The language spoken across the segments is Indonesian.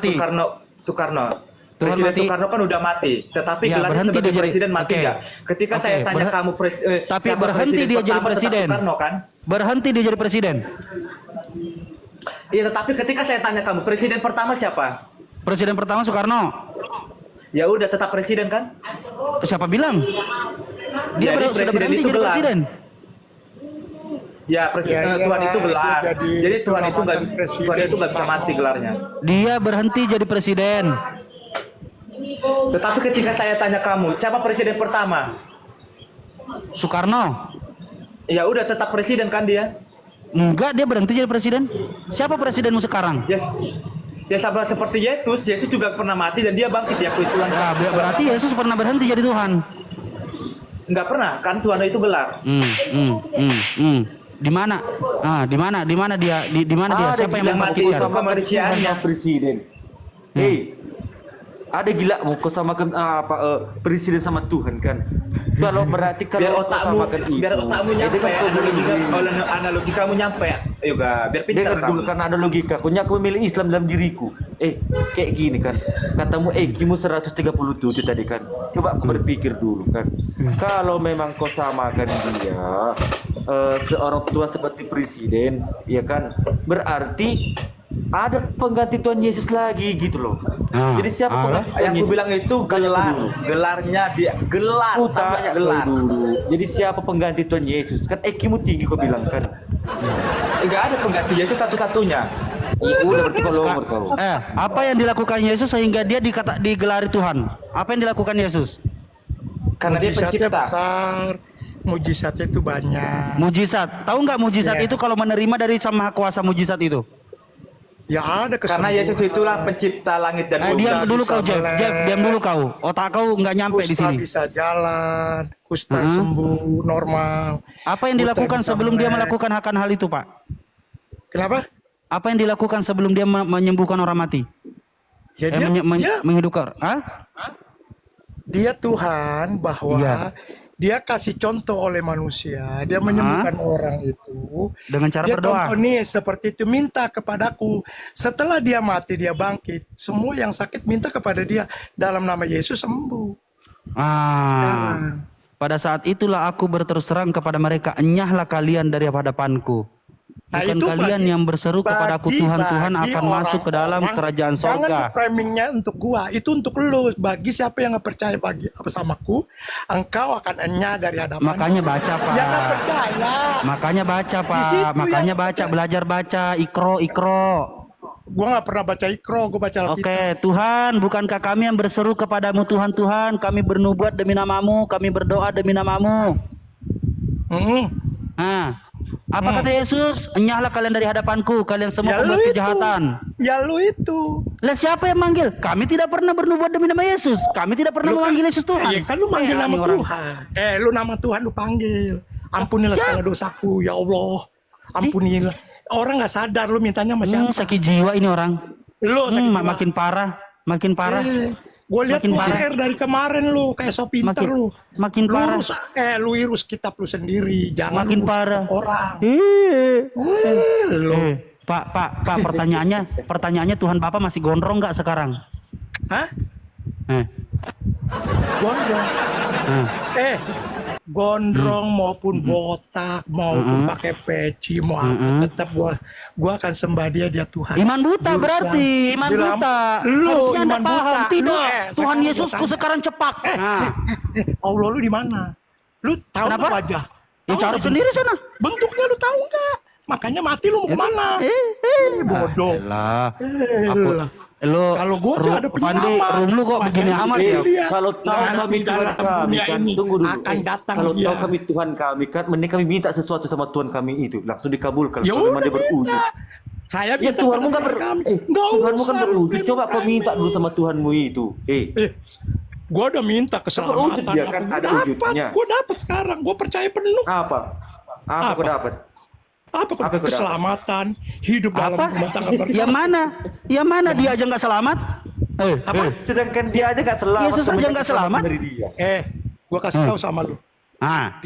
mati. Soekarno. Tuhan Presiden mati. Soekarno kan udah mati, tetapi Ya, gelarnya berhenti sebagai dia jadi- presiden mati oke. nggak? Ketika Oke, saya tanya kamu tapi siapa berhenti presiden dia jadi pertama, tetap presiden. Soekarno kan? Berhenti dia jadi presiden. Iya, tetapi ketika saya tanya kamu presiden pertama siapa? Presiden pertama Soekarno. Ya udah tetap presiden kan? Siapa bilang? Dia Jadi sudah presiden berhenti itu jadi gelar. presiden. Ya, Tuhan itu gelar. dia Jadi Tuhan itu nggak mantan presiden Tuhan itu nggak bisa Soekarno. mati gelarnya. Dia berhenti jadi presiden. Tetapi ketika saya tanya kamu siapa presiden pertama? Soekarno. Ya udah tetap presiden kan dia? Enggak, dia berhenti jadi presiden. Siapa presidenmu sekarang? Yes. Ya sama seperti Yesus. Yesus juga pernah mati dan dia bangkit ya Tuhan. Ya, berarti Yesus pernah berhenti jadi Tuhan. Nggak pernah kan Tuhan itu gelar. Di mana? Di mana dia? Di mana dia? Siapa yang mati membuktikan? sama kemanusiaannya. Presiden. Ada gila mau kau samakan presiden sama Tuhan kan? Kalau berarti Biar kalau kau samakan itu, biar otakmu nyampe, analogi kamu nyampe, juga biar pintar dengar dulu kamu. karena ada logika. Aku memilih Islam dalam diriku. Kayak gini kan. Katamu kimu 137 tadi kan. Coba aku berpikir dulu kan. Kalau memang kau samakan dia seorang tua seperti presiden, ya kan? Berarti ada pengganti Tuhan Yesus lagi gitu loh. Jadi siapa pengganti Tuhan Yang aku Yesus? bilang itu gelarnya dia gelar. Aku tanya gelar. dulu. Jadi siapa pengganti Tuhan Yesus? Kan kimu tinggi kau bilang kan. Enggak ada pengganti Yesus satu-satunya. Iya udah berarti kalau umur kau. Apa yang dilakukan Yesus sehingga dia digelari Tuhan? Apa yang dilakukan Yesus? Karena dia Mujizatnya pencipta. besar, mujizatnya itu banyak. Mujizat. Tahu nggak mujizat Ya. itu kalau menerima dari Sang Maha Kuasa mujizat itu? Ya ada Karena Yesus itulah pencipta langit dan bumi. Diam dulu kau, bisa Jeff. melek. Jeff, diam dulu kau. Otak kau nggak nyampe di Kusta sini. bisa jalan, kusta sembuh normal. Apa yang Buta dilakukan bisa sebelum dia melek. melakukan akan hal itu, Pak? Kenapa? Apa yang dilakukan sebelum dia menyembuhkan orang mati? Ya dia, Menghidupkan. dia Tuhan bahwa Iya. dia kasih contoh oleh manusia, dia menyembuhkan orang itu Dengan cara dia berdoa. contoh nih seperti itu, minta kepadaku setelah dia mati dia bangkit, semua yang sakit minta kepada dia dalam nama Yesus sembuh. Pada saat itulah aku berterus terang kepada mereka, enyahlah kalian dari hadapanku. Nah, Bukan itu kalian yang berseru kepadaku, Tuhan akan masuk ke dalam kerajaan sorga. Jangan framingnya untuk gua, itu untuk lu. Bagi siapa yang nggak percaya bersamaku, engkau akan enyah dari hadapan. Makanya baca, Pak. Yang nggak percaya. Makanya baca, Di Pak. situ Makanya yang baca, percaya. belajar baca, ikro. Gua nggak pernah baca Iqra, gua baca Alkitab. Oke, Tuhan, bukankah kami yang berseru kepadamu, Tuhan, kami bernubuat demi namamu, kami berdoa demi namamu. Apa kata Yesus? Enyahlah kalian dari hadapanku, kalian semua Ya lu pembuat itu. kejahatan. Ya lu itu. Lah siapa yang manggil? Kami tidak pernah bernubuat demi nama Yesus. Kami tidak pernah Lu kan- memanggil Yesus Tuhan. Iya kan lu manggil nama ini orang. Tuhan. Lu nama Tuhan lu panggil. Ampunilah segala dosaku, ya Allah. Ampunilah. Orang nggak sadar lu mintanya sama siapa. Sakit jiwa ini orang. Lu sakit jiwa. Makin parah. Gue lihat Makin lu parah. air dari kemarin lu kayak so pinter lu. Makin parah. Lu urus kitab lu sendiri, jangan Makin urus parah. kitab orang. Lu. Pak, pertanyaannya Tuhan Bapak masih gondrong nggak sekarang? Hah? Eh, Gondrong. Gondrong maupun botak maupun pakai peci mau apa tetap gua akan sembah dia Tuhan. Iman buta Juru berarti, iman Juru- buta. Lu Harusnya Anda iman paham. buta. Tidak, Lu, Tuhan sekarang Yesusku gua tanya. sekarang cepak. Allah lu di mana? Lu tahu Kenapa? nggak wajah? Ya Tahu cari nggak sendiri sana. bentuknya lu tahu nggak? Makanya mati lu mau kemana? Bodoh. Lah, Lah. Kalau gua sih ada Pandi, penyelamat. room lu kok begini Makanya amat dia sih? lihat. Kalau tahu Nanti kami Tuhan dalam kami dunia kan, ini tunggu dulu. akan datang Kalau dia. tahu kami Tuhan kami kan, mending kami minta sesuatu sama Tuhan kami itu, langsung dikabulkan. Ya Kalau memang udah dia berujung. minta. Saya Ya minta Tuhanmu pada kan kami. Tuhanmu kan usah lu berujung. Coba kau kami. minta dulu sama Tuhanmu itu. Gua udah minta keselamatan. Berwujud dia kan, Gua ada dapat. wujudnya. Gua dapat sekarang. Gua percaya penuh. Apa kau dapat? Apa Apa kau keselamatan, hidup dalam rumah tangga berkah. Yang mana dia aja nggak selamat? Sedangkan dia aja gak selamat. Yesus aja nggak selamat. Dari dia. Gua kasih tahu sama lu. Ah,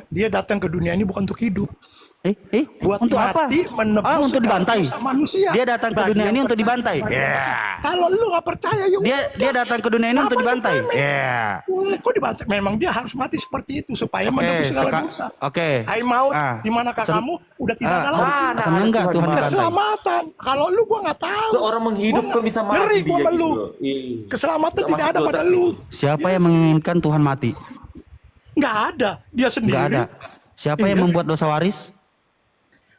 Dia datang ke dunia ini bukan untuk hidup. Buat Untuk apa? mati menebus Untuk dibantai. dosa manusia. Dia datang ke Bagi dunia yang ini untuk percaya dibantai. kepada Ya. Dia. Kalau lu nggak percaya, ya Dia datang ke dunia ini untuk Apa lu dibantai. komen? Ya. Kok dibantai? Memang dia harus mati seperti itu supaya Oke, menebus segala dosa. Hai maut, di manakah kamu? Udah tidak ada lagi. Mana Senang ada nggak Tuhan mati? dibantai? Keselamatan. Kalau lu gua nggak tahu. Seorang menghidup Gua kok bisa mati ngeri gua dia sama gitu lu. loh. Keselamatan Nggak tidak masuk ada ke pada otak. lu. Siapa yang menginginkan Tuhan mati? Nggak ada. Dia sendiri. Nggak ada. Siapa yang Iya. membuat dosa waris?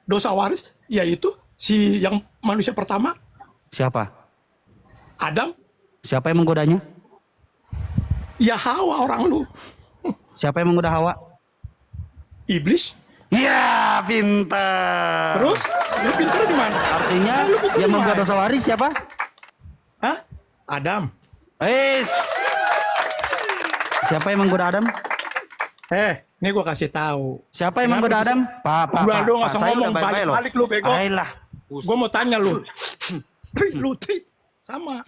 Dosa waris, yaitu si yang manusia pertama, Siapa? Adam. Siapa yang menggodanya? Ya Hawa orang lu. Siapa yang menggoda Hawa? Iblis. Ya, pintar. Terus, lu pintar di mana? Artinya Lu pintar yang di membuat mana? dosa waris siapa? Hah? Adam. Siapa yang menggoda Adam? Ini gua kasih tahu. Siapa yang Kenapa menggoda bisa- Adam? Pak, Udah dong, nggak usah saya ngomong, udah baik-baik loh. balik lu, bego. Ayolah. Gua mau tanya lu. Tri, sama.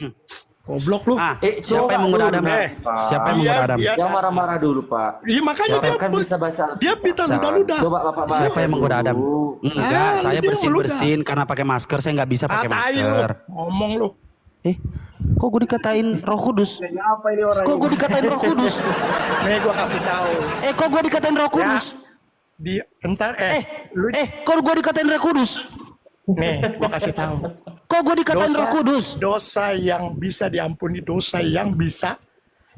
Goblok lu. Siapa coba yang menggoda dulu, Adam? Pak. Siapa yang menggoda Adam? Jangan marah-marah dulu, Pak. Iya makanya Siapa dia kan bisa baca dia minta ludah-ludah. Coba Bapak baca. Siapa yang menggoda Adam? dulu. Enggak, saya dia bersin-bersin karena pakai masker. Saya nggak bisa pakai Tai lu. masker. Ngomong lu. Kok gue dikatain Roh Kudus? Kok gue dikatain Roh Kudus? Nih gua kasih tahu. Kok gue dikatain Roh Kudus? Entar lu Kok gue dikatain Roh Kudus? nih gua kasih tahu. Kok gue dikatain Roh Kudus? Dosa yang bisa diampuni, dosa yang bisa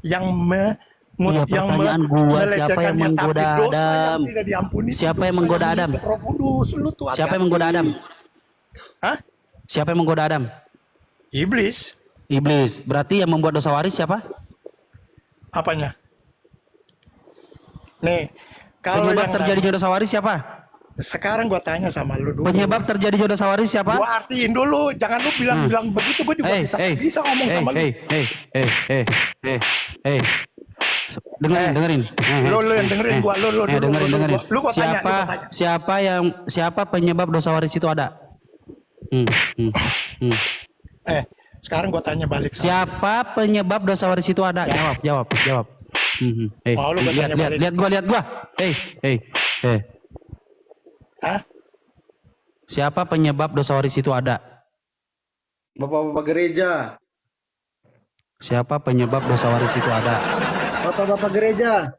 yang Iya, pertanyaan gua, siapa yang melecehkannya, menggoda tapi dosa Adam? yang tidak diampuni itu Siapa yang dosa menggoda Adam? menuntut Roh Kudus. Lu tuh Siapa yang hati-hati. menggoda Adam? Hah? Siapa yang menggoda Adam? Iblis. Iblis. Berarti yang membuat dosa waris siapa? Apanya? Nih, kalau Penyebab yang terjadinya dosa waris siapa? sekarang gua tanya sama lu dulu. Penyebab terjadinya dosa waris siapa? Gua artiin dulu, jangan lu bilang-bilang begitu, gua juga bisa ngomong sama lu. Dengerin. Lu yang dengerin gua, lu dengerin. Lu gua tanya, lu gua tanya. Siapa penyebab dosa waris itu ada? Sekarang gua tanya balik. Siapa penyebab dosa waris itu ada? Jawab. Oh, lu gua tanya balik. Lihat gua. Hah? Siapa penyebab dosa waris itu ada? Bapak-bapak gereja. Siapa penyebab dosa waris itu ada? Bapak-bapak gereja.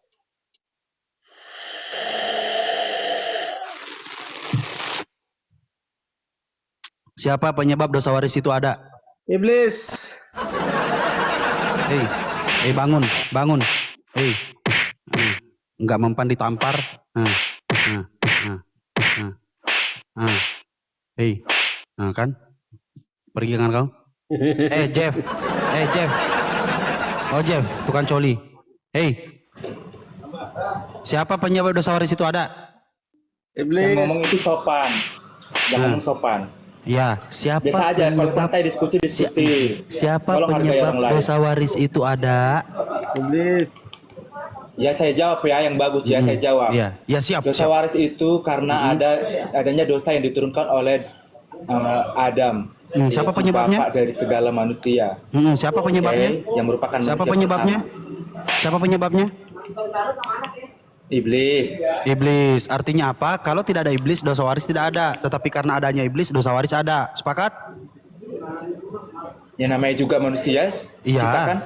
Siapa penyebab dosa waris itu ada? Iblis. Bangun. Enggak mempan ditampar. Kan? Pergi kan kau? Jeff. Jeff, tukang coli. Siapa penyebab dosa waris itu ada? Yang Iblis. ngomong itu sopan. Jangan ngomong sopan. Ya, siapa Biasa aja kalau penyebab santai diskusi. siapa Tolong hargai penyebab orang lain. dosa waris itu ada? Iblis. Ya saya jawab ya yang bagus ya saya jawab. Iya, ya siap. Dosa waris itu karena adanya dosa yang diturunkan oleh Adam. Siapa Yaitu penyebabnya? Bapak dari segala manusia. Siapa penyebabnya? Oke, yang merupakan Siapa manusia penyebabnya? pertama. Siapa penyebabnya? Iblis. Iblis. Artinya apa? Kalau tidak ada iblis, dosa waris tidak ada. Tetapi karena adanya iblis, dosa waris ada. Sepakat? Yang namanya juga manusia. Ciptakan.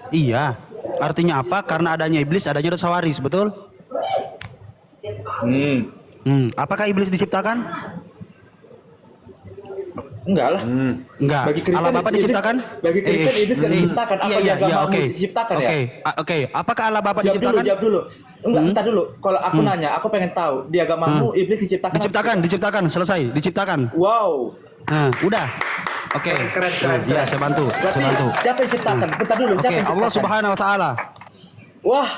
Iya. Artinya apa? Karena adanya iblis, adanya dosa waris. Betul? Apakah iblis diciptakan? Enggak lah. Enggak. Bagi Kristen Allah Bapa iblis- diciptakan? bagi Kristen iblis kan diciptakan. Apa di agamamu diciptakan ya? Oke. Apakah Allah Bapa Jawab diciptakan? dulu. Enggak, entar dulu. Kalau aku nanya, aku pengen tahu di agamamu iblis diciptakan. Diciptakan. Selesai. Diciptakan. Wow. Udah. Oke. Keren. Iya, saya bantu. Berarti siapa yang ciptakan? Bentar dulu, siapa Oke, yang Allah ciptakan? Subhanahu wa taala. Wah,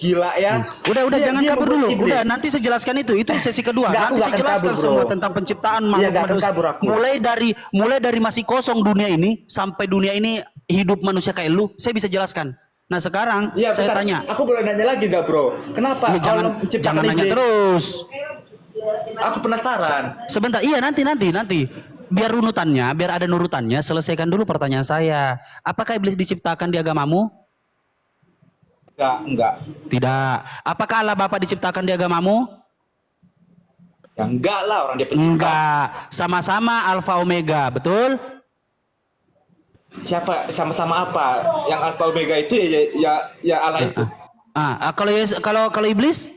gila ya. Udah jangan Dia kabur membuat dulu. iblis. Udah, nanti saya jelaskan itu. Itu sesi kedua. Nggak, aku Nanti nggak saya akan jelaskan kabur, semua bro. tentang penciptaan Iya, makhluk nggak akan manusia. kabur aku. Mulai dari masih kosong dunia ini sampai dunia ini hidup manusia kayak lu, saya bisa jelaskan. Nah, sekarang Iya, saya bentar. tanya. Aku boleh nanya lagi gak bro? Kenapa Ya, jangan Allah menciptakan jangan nanya iblis? terus. Aku penasaran. Sebentar. Iya, nanti. Biar runutannya, biar ada nurutannya, selesaikan dulu pertanyaan saya. Apakah iblis diciptakan di agamamu? Enggak. Tidak. Apakah Allah Bapa diciptakan di agamamu? Ya enggak lah, orang dia pencipta. Enggak, sama-sama Alfa Omega, betul? Siapa sama-sama apa? Yang Alpha Omega itu ya Allah itu. Kalau iblis?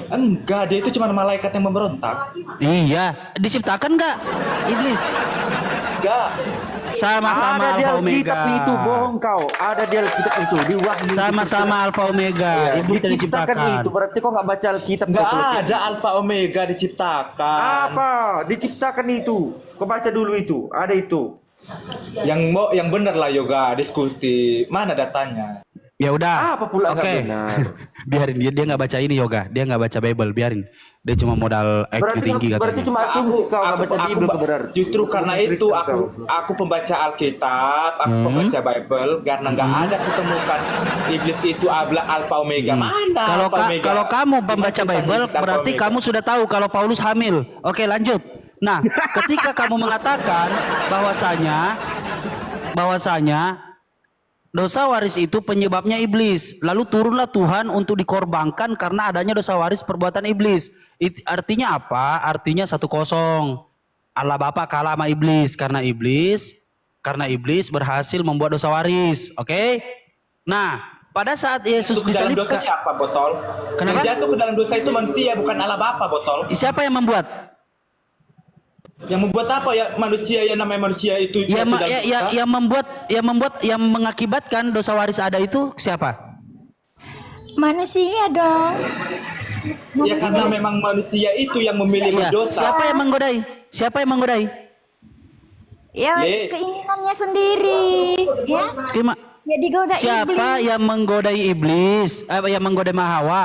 Enggak, dia itu cuma malaikat yang memberontak. Iya, diciptakan enggak iblis? Enggak. Sama-sama Ada di Alfa Omega. Alkitab itu, bohong kau. Ada di Alkitab itu, di Wahyu. Sama-sama Alfa Omega. Iblis tidak Diciptakan diciptakan. itu, berarti kau nggak baca Alkitab. Enggak kau tuh. ada Alpha Omega diciptakan. Apa? Diciptakan itu. Kau baca dulu itu, ada itu. Yang benar lah Yoga, diskusi. Mana datanya? Ya udah. Apa pula nggak Oke. benar? Biarin dia nggak baca ini yoga. Dia nggak baca Bible, biarin. Dia cuma modal IQ tinggi Berarti katanya. cuma asumsi kau nggak baca Bible berarti. Justru karena itu aku pembaca Alkitab, aku pembaca Bible karena nggak ada ketemukan iblis itu Alpha Omega. Mana Kalau Alpha Omega? kalau kamu membaca Gimana Bible ceritanya berarti Alpha kamu Omega? sudah tahu kalau Paulus hamil. Oke, lanjut. Nah, ketika kamu mengatakan bahwasanya dosa waris itu penyebabnya iblis. Lalu turunlah Tuhan untuk dikorbankan karena adanya dosa waris perbuatan iblis. Artinya apa? Artinya 1-0. Allah Bapa kalah sama iblis karena iblis berhasil membuat dosa waris. Oke? Nah, pada saat Yesus Itu ke dalam dosa disalibkan, siapa botol? Kenapa? Yang jatuh ke dalam dosa itu manusia, bukan Allah Bapa botol. siapa yang membuat? Yang membuat apa ya manusia, yang namanya manusia itu Ya, jatuh dalam dosa? yang mengakibatkan dosa waris ada itu siapa? Manusia dong. Ya karena memang manusia itu yang memilih Ya, berdosa. siapa yang menggodai? Siapa yang menggodai? Ya Ye. keinginannya sendiri. Ya. Kima- Ya digoda Siapa iblis. yang menggodai iblis? Yang menggodai Hawa?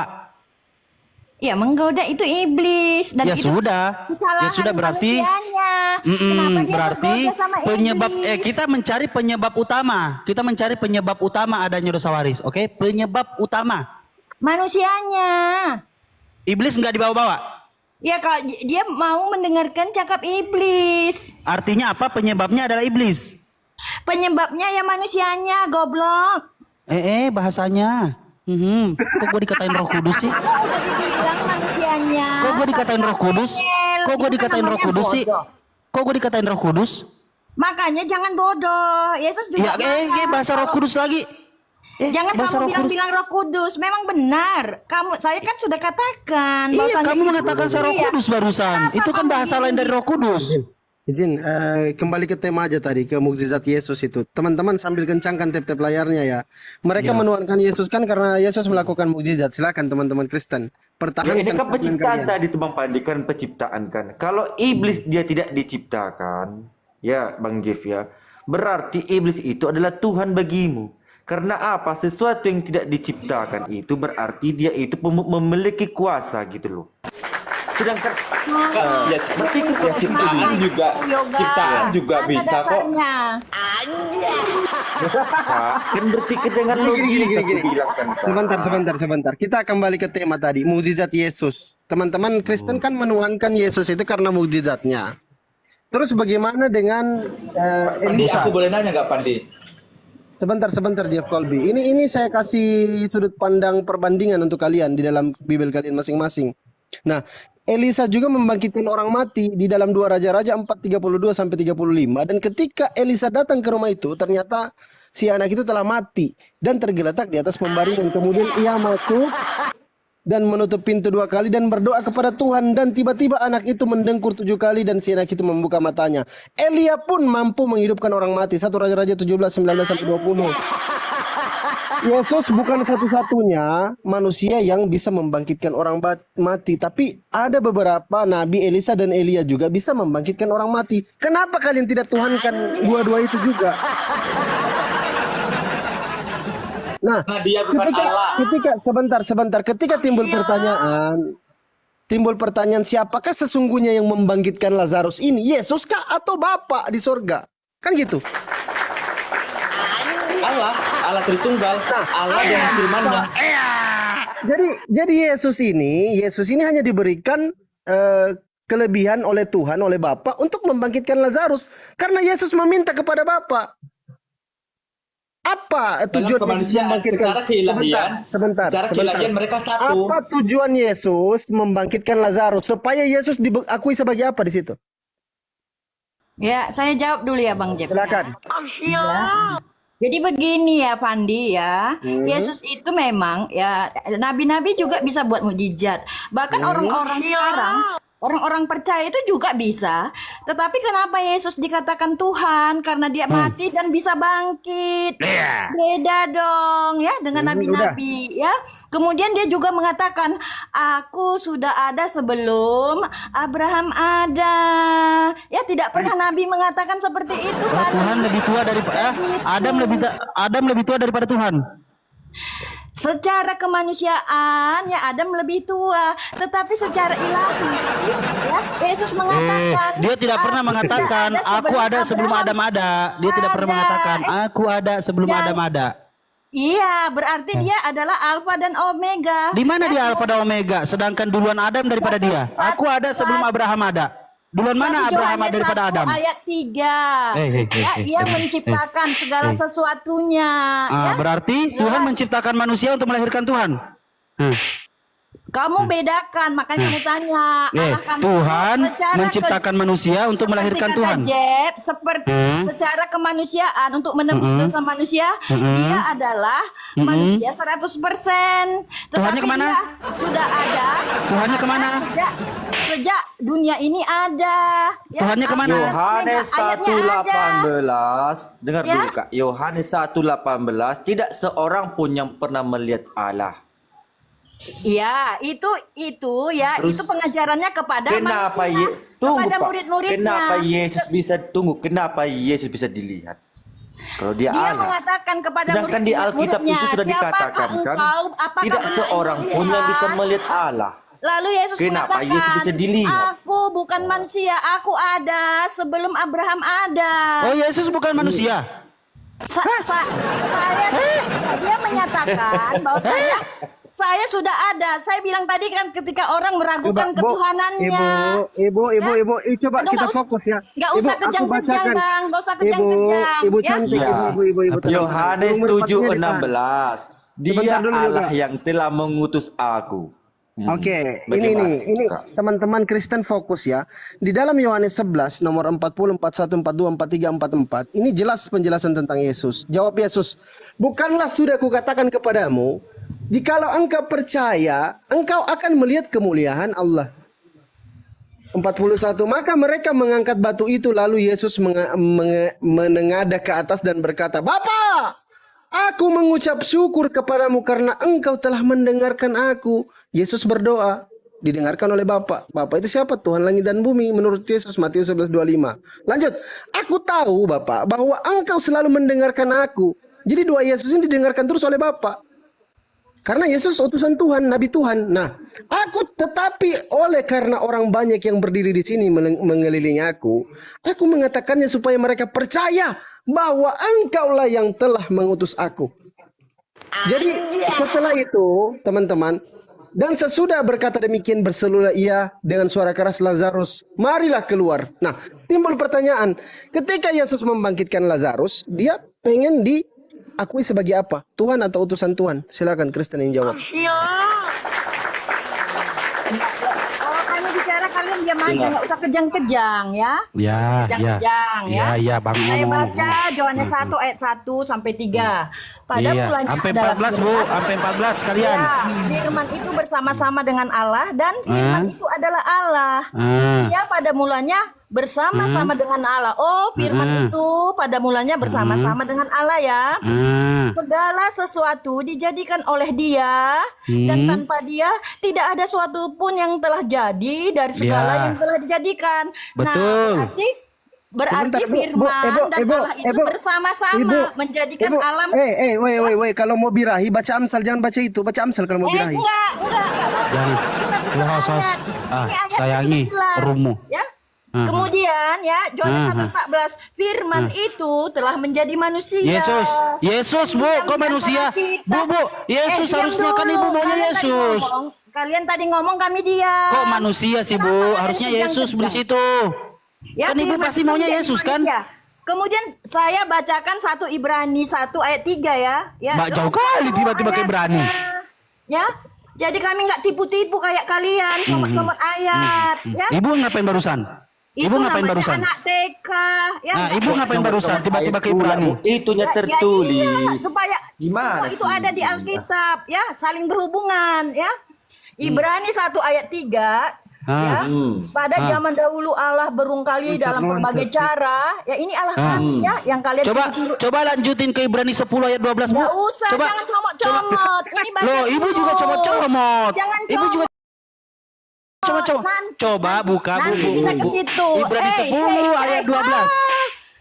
Ya menggoda itu iblis dan Ya itu sudah. kesalahan Ya sudah, berarti manusianya. Kenapa dia berarti tergoda sama penyebab iblis? kita mencari penyebab utama. Kita mencari penyebab utama adanya dosa waris. Oke? Penyebab utama. Manusianya. Iblis nggak dibawa-bawa. Ya kalau dia mau mendengarkan cakap iblis. Artinya apa? Penyebabnya adalah iblis. Penyebabnya ya manusianya, goblok. Bahasanya. Kok gue dikatain Roh Kudus sih? Kamu udah dibilang manusianya. Kok gue dikatain tapi Roh Kudus? ngeyel. Kok gue Itu kan dikatain Roh namanya Kudus sih? bodoh. Kok gue dikatain Roh Kudus? Makanya jangan bodoh. Yesus Ya, juga marah. bahasa Roh Kudus lagi. Jangan bahasa kamu Roh Kudus. bilang-bilang Roh Kudus. Memang benar. Saya kan sudah katakan. Iya, bahwasanya kamu itu mengatakan saya Roh iya. Kudus barusan. Kenapa Itu kan kamu bahasa lain dari Roh Kudus. Izin, kembali ke tema aja tadi, ke mukjizat Yesus itu. Teman-teman sambil kencangkan tap-tap layarnya ya. Mereka menuhankan Yesus kan karena Yesus melakukan mukjizat. Silakan teman-teman Kristen. Ya, Pertahankan ini kan statement penciptaan kalian. tadi tuh Bang Pandi, kan penciptaan kan. Kalau iblis dia tidak diciptakan, ya Bang Jeff ya, berarti iblis itu adalah Tuhan bagimu. Karena apa? Sesuatu yang tidak diciptakan itu berarti dia itu memiliki kuasa gitu loh. Sedangkan Ya, berpikir ya, ciptaan juga, ciptaan juga Mana bisa kok. dasarnya? Pak, kan berpikir dengan logika aku bilang kan. Pak. Sebentar. Kita kembali ke tema tadi, mukjizat Yesus. Teman-teman Kristen kan menuhankan Yesus itu karena mukjizatnya. Terus bagaimana dengan Pandi, Elisa? aku boleh nanya nggak Pandi? Sebentar Jeff Colby. Ini saya kasih sudut pandang perbandingan untuk kalian di dalam Bible kalian masing-masing. Nah, Elisa juga membangkitkan orang mati di dalam 2 Raja-Raja 4:32 sampai 35, dan ketika Elisa datang ke rumah itu ternyata si anak itu telah mati dan tergeletak di atas pembaringan. Kemudian ia masuk dan menutup pintu 2 kali dan berdoa kepada Tuhan, dan tiba-tiba anak itu mendengkur 7 kali dan si anak itu membuka matanya. Elia pun mampu menghidupkan orang mati. 1 Raja-Raja 17:19 sampai 20. Yesus bukan satu-satunya manusia yang bisa membangkitkan orang mati, tapi ada beberapa nabi Elisa dan Elia juga bisa membangkitkan orang mati. Kenapa kalian tidak tuhankan dua-dua itu juga? Nah, Karena dia bukan Allah. ketika timbul pertanyaan siapakah sesungguhnya yang membangkitkan Lazarus ini? Yesus kah atau Bapa di sorga? Kan gitu. Allah Tritunggal, Allah dengan firman-Nya. Jadi Yesus ini hanya diberikan kelebihan oleh Tuhan, oleh Bapa untuk membangkitkan Lazarus karena Yesus meminta kepada Bapa. Apa Dalam tujuan Yesus kemanusiaan, membangkitkan? secara keilahian, secara keilahian mereka satu. Apa tujuan Yesus membangkitkan Lazarus? Supaya Yesus diakui sebagai apa di situ? Ya, saya jawab dulu ya Bang Jeb. Silakan. Ya. Jadi begini ya Pandi ya, Yesus itu memang ya nabi-nabi juga bisa buat mukjizat. Bahkan orang-orang sekarang, orang-orang percaya itu juga bisa. Tetapi kenapa Yesus dikatakan Tuhan? Karena dia mati dan bisa bangkit. Beda dong ya dengan nabi-nabi ya. Kemudian dia juga mengatakan, aku sudah ada sebelum Abraham ada. Ya tidak pernah nabi mengatakan seperti itu. Oh, Tuhan lebih tua daripada Adam lebih tua daripada Tuhan. Secara kemanusiaan ya Adam lebih tua, tetapi secara ilahi ya Yesus mengatakan Dia tidak pernah mengatakan aku ada sebelum Adam ada. Dia tidak pernah mengatakan aku ada sebelum Adam ada. Iya, berarti dia adalah Alfa dan Omega. Di mana dia Alfa dan Omega? Sedangkan duluan Adam daripada dia. Aku ada sebelum Abraham ada. Duluan mana 1 Abraham Yohanes daripada 1 Adam? ayat 3. Ya, dia menciptakan segala sesuatunya. Ya. Berarti Tuhan menciptakan manusia untuk melahirkan Tuhan. Kamu bedakan, makanya kamu tanya. Allah kan Tuhan secara menciptakan manusia untuk melahirkan seperti kata Tuhan. Jeb, seperti secara kemanusiaan untuk menebus dosa manusia, dia adalah manusia 100%. Tetapi Tuhannya kemana? dia sudah ada. Tuhannya kemana? Sejak dunia ini ada. Ya, Tuhannya kemana? Yohanes ayatnya ada. 1:18. Dengar Ya. dulu Kak. Yohanes 1:18, tidak seorang pun yang pernah melihat Allah. Iya, itu ya, Terus, itu pengajarannya kepada Kenapa manusia, Tunggu, kepada Pak. murid-muridnya. Kenapa Yesus bisa dilihat? Kalau dia Dia Allah. mengatakan kepada Sedangkan di Alkitab murid-muridnya, itu sudah siapakah dikatakan kan, engkau? Apakah tidak engkau seorang pun yang bisa melihat? melihat Allah. Lalu Yesus Kenapa mengatakan, Yesus bisa dilihat? aku bukan manusia, aku ada sebelum Abraham ada. Oh, Yesus bukan manusia. Dia menyatakan bahwa saya sudah ada. Saya bilang tadi kan ketika orang meragukan ketuhanannya. Ibu, coba Aduh, kita nggak fokus ya. Nggak usah Ibu, aku kejang-kejang, bacakan. Bang. Nggak usah kejang-kejang. Ibu ya. cantik, Ya. ibu. tenang. Yohanes Umur 7:16. Dia Sebentar dulu, Allah Yoga. yang telah mengutus aku. Oke, Bagaimana, ini Kak? teman-teman Kristen fokus ya. Di dalam Yohanes 11 nomor 40, 41, 42, 43, 44, ini jelas penjelasan tentang Yesus. Jawab Yesus, bukanlah sudah kukatakan kepadamu, jikalau engkau percaya, engkau akan melihat kemuliaan Allah. 41, maka mereka mengangkat batu itu, lalu Yesus menengadah ke atas dan berkata, Bapa, aku mengucap syukur kepadamu karena engkau telah mendengarkan aku. Yesus berdoa, didengarkan oleh Bapa. Bapa itu siapa? Tuhan langit dan bumi menurut Yesus, Matius 11:25. Lanjut, aku tahu Bapa bahwa engkau selalu mendengarkan aku. Jadi doa Yesus ini didengarkan terus oleh Bapa. Karena Yesus utusan Tuhan, Nabi Tuhan. Nah, tetapi oleh karena orang banyak yang berdiri di sini mengelilingi aku mengatakannya supaya mereka percaya bahwa engkaulah yang telah mengutus aku. Jadi setelah itu, teman-teman, dan sesudah berkata demikian berserulah ia dengan suara keras, Lazarus, marilah keluar. Nah, timbul pertanyaan, ketika Yesus membangkitkan Lazarus, dia pengen diakui sebagai apa? Tuhan atau utusan Tuhan? Silakan Kristen yang jawab. Kalau kamu bicara kalian diam aja, nggak usah kejang-kejang ya. Kejang-kejang ya. Iya, Bang. Saya ngomong. baca Yohanes 1 ayat 1 sampai 3. Pada Iya, mulanya sampai adalah 14, Bu. Sampai 14 sekalian. Ya, firman itu bersama-sama dengan Allah dan firman itu adalah Allah. Dia pada mulanya bersama-sama dengan Allah. Oh, firman itu pada mulanya bersama-sama dengan Allah ya. Segala sesuatu dijadikan oleh Dia dan tanpa Dia tidak ada suatu pun yang telah jadi dari segala Ya. yang telah dijadikan. Betul. Nah, berarti Sebentar, Bu, firman dan Ibu, Allah itu Ibu, bersama-sama Ibu, menjadikan Ibu, alam. Woi, kalau mau birahi baca Amsal, jangan baca itu. Baca Amsal kalau mau birahi. Enggak. Jangan. Kita Lu buka sos. ayat. Ini ayatnya Sayangi sudah jelas, rumu. ya. Kemudian ya Yohanes 1:14 firman itu telah menjadi manusia. Yesus, Bu, kok manusia? Bu, Yesus diam harusnya kan dulu. Ibu maunya Kalian tadi Yesus. Kalian tadi ngomong kami diam. Kok manusia sih, Bu? Kenapa kalian Harusnya kejang-kejang? Yesus di situ. Ya, Kan Ibu firman pasti itu maunya menjadi Yesus kan? manusia. Kemudian saya bacakan 1 Ibrani 1 ayat 3 ya. Ya. Mbak jauh kali Semua tiba-tiba ke Ibrani. Ya. Jadi kami nggak tipu-tipu kayak kalian, comot-comot ayat, ya. Ibu ngapain barusan? Itu Ibu ngapain namanya barusan? anak TK, ya. Nah, ibu ngapain barusan? Tiba-tiba ke Ibrani. Itunya Ya, tertulis. iya, supaya Gimana semua itu sih? ada di Alkitab, ya, saling berhubungan, ya. Ibrani 1 ayat 3, ya. Pada zaman dahulu Allah berungkali dalam berbagai cara, ya ini Allah kami, ya, yang kalian Coba lanjutin ke Ibrani 10 ayat 12, Bu. Nggak usah, Coba. jangan comot-comot. Ini baca Loh, ibu dulu. juga comot-comot. Jangan Ibu juga coba. Nanti- Coba buka, Bu. nanti kita ke situ. Ibrani 10 ayat 12.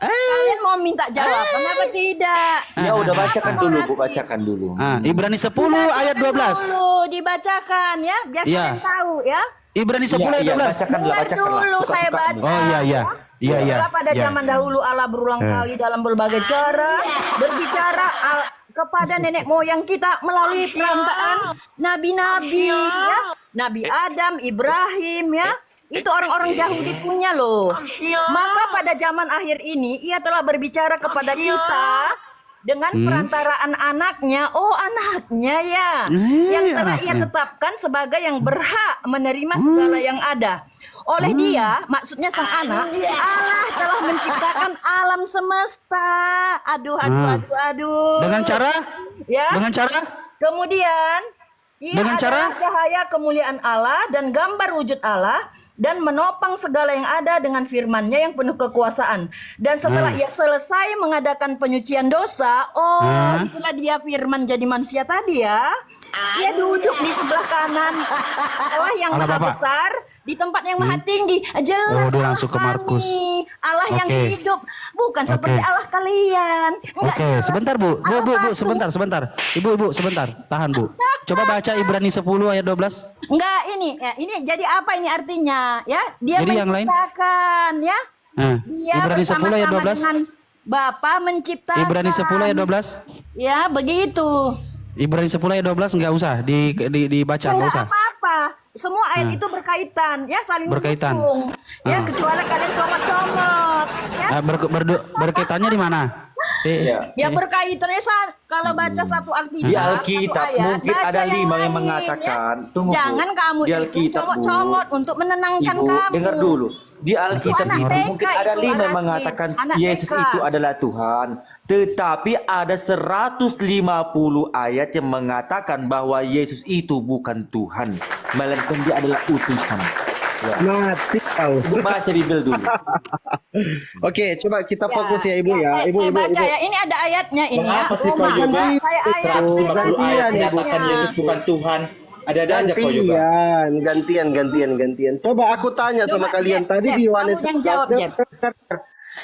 Kalian mau minta jawab, kenapa tidak? Ya udah bacakan dulu, Bu, Orasi. bacakan dulu. Ibrani 10 ayat 12. Dulu dibacakan ya, biar Iya. kalian tahu ya. Ibrani 10 ayat 12. bacakanlah, Dengar bacakanlah. dulu saya Suka-sukamu. baca. Oh iya. Setelah pada Iya. zaman dahulu Allah berulang kali dalam berbagai cara berbicara kepada nenek moyang kita melalui perantaraan nabi-nabi, ya. Nabi Adam, Ibrahim, ya. Itu orang-orang Yahudi punya loh. Maka pada zaman akhir ini ia telah berbicara kepada kita dengan perantaraan anaknya. Oh, anaknya ya. Yang telah ia tetapkan sebagai yang berhak menerima segala yang ada. Oleh dia, maksudnya sang anak, Allah telah menciptakan alam semesta. Aduh. Dengan cara? Ya. Dengan cara? Kemudian ia Dengan adalah cara? cahaya kemuliaan Allah dan gambar wujud Allah dan menopang segala yang ada dengan firman-Nya yang penuh kekuasaan. Dan setelah ia selesai mengadakan penyucian dosa, itulah dia firman jadi manusia tadi ya. Ia duduk di sebelah kanan Allah yang Allah maha Bapa. besar di tempat yang maha tinggi. Jelas dia Allah langsung ke Markus. kami, Allah yang Oke. hidup, bukan seperti Oke. Allah kalian. Enggak Oke, jelas. sebentar Bu. Allah Bu, batu. sebentar. Ibu, sebentar. Tahan, Bu. Coba baca Ibrani 10 ayat 12. Enggak, ini jadi apa ini artinya ya? Dia Jadi yang lain? menciptakan ya. Dia Ibrani 10 ayat bersama-sama 12. dengan Bapa menciptakan. Ibrani 10 ayat 12. Ya, begitu. Ibrani 10 ayat 12 enggak usah dibaca, enggak Enggak usah. apa-apa. Semua ayat itu berkaitan ya, saling Berkaitan. mendukung. Ya, kecuali kalian comot-comot ya. Berkaitannya di mana? Ya berkaitannya kalau baca satu Alkitab, Di Alkitab satu ayat, mungkin baca ada yang 5 yang lain, mengatakan. ya. Tunggu, Bu. Jangan kamu Di itu Alkitab, Bu. comot-comot untuk menenangkan Ibu, kamu. dengar dulu. Di Alkitab anak itu TK mungkin ada itu, 5 yang Arasi. mengatakan Anak Yesus TK. itu adalah Tuhan. Tetapi ada 150 ayat yang mengatakan bahwa Yesus itu bukan Tuhan. Melainkan dia adalah utusan. Ya. Mati kau. Ibu baca Bible dulu. Oke, coba kita fokus ya Ibu ya. Ibu, Saya Ibu, baca Ibu. ya, ini ada ayatnya ini Mengapa ya. sih kau Roma. juga Saya ayat 150 ayat Gantian, menyatakan Ibu. Yesus bukan Tuhan? Ada-ada aja kau juga. Gantian. Coba aku tanya sama Coba, kalian Jeb, tadi Jeb, di Yohanes kamu yang jawab, 11. Jeb.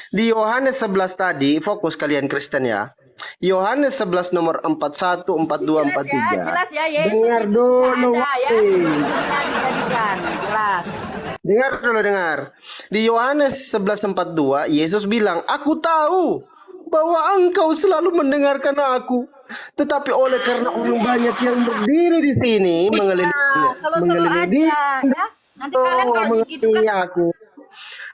Di Yohanes 11 tadi, fokus kalian Kristen ya. Yohanes 11 nomor 41, 42, 43. Jelas ya, Yesus Dengar itu sudah dulu, ada ya Wei. sebelum dunia dijadikan. Jelas. Dengar. Di Yohanes 11:42, Yesus bilang, "Aku tahu bahwa engkau selalu mendengarkan aku. Tetapi oleh karena orang banyak yang berdiri di sini Selo-selo aja ya. Nanti kalian kalau begitu kan